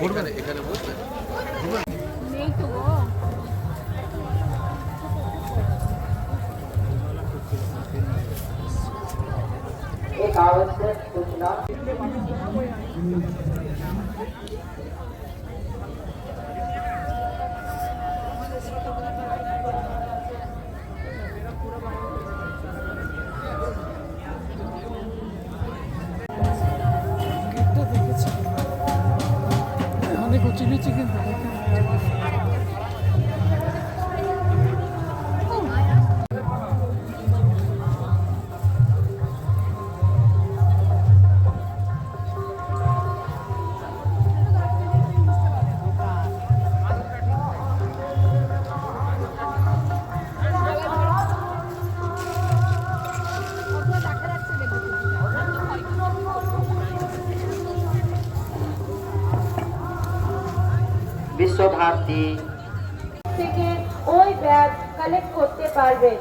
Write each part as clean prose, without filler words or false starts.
করবেন এখানে বসবেন নেই তো एक आवश्यक सूचना অনেক উঁচু নিচু কিন্তু বিশ্বভারতী থেকে ওই ব্যাগ কালেক্ট করতে পারবেন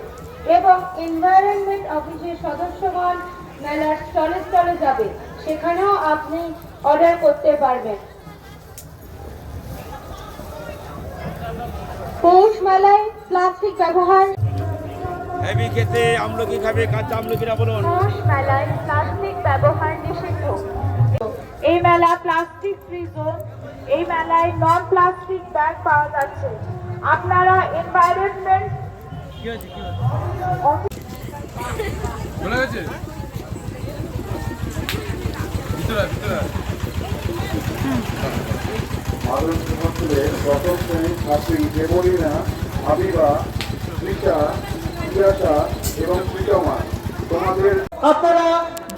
এবং এনভায়রনমেন্ট অফিসের সদস্যগণ মেলার স্টলে স্টলে যাবে, সেখানেও আপনি অর্ডার করতে পারবেন। পৌষ মেলায় প্লাস্টিক ব্যবহার হেভি খেতে আমলকি খাবে, কাঁচা আমলকিরা বলুন। পৌষ মেলায় প্লাস্টিক ব্যবহার নিষিদ্ধ। এই মেলা প্লাস্টিক ফ্রি জোন। এই মেলায় নন প্লাস্টিক ব্যাগ পাওয়া যাচ্ছে। আপনারা এনভায়রনমেন্ট বলে গেছে ভিতরে মাদক মহোৎসবের প্রথম শ্রেণীর ছাত্রী দেবলীনা, হাবিবা, তৃষা, জিজ্ঞাসা এবং প্রীতমা তোমাদের আপনারা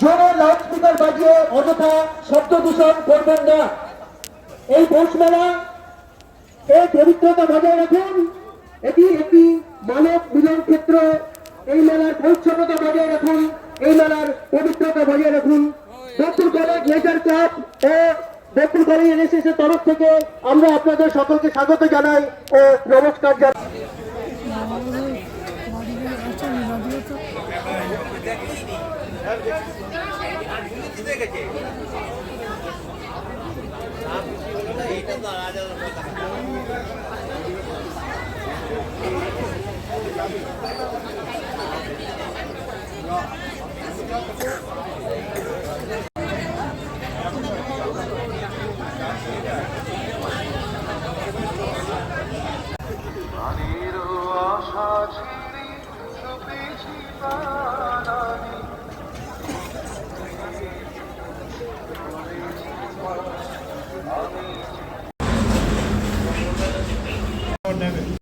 জোরে লাউডস্পিকার বাজিয়ে অযথা শব্দ দূষণ করবেন না। এই পৌষ মেলা এই পবিত্রতা বজায় রাখুন। এটি একটি মানব মিলন ক্ষেত্র। এই মেলার পরিচ্ছন্নতা বজায় রাখুন, এই মেলার পবিত্রতা বজায় রাখুন। দক্ষিণ কলেজ লেজার ক্লাব ও দক্ষিণ কলেজ এনএসএস এর তরফ থেকে আমরা আপনাদের সকলকে স্বাগত জানাই ও নমস্কার জানাই।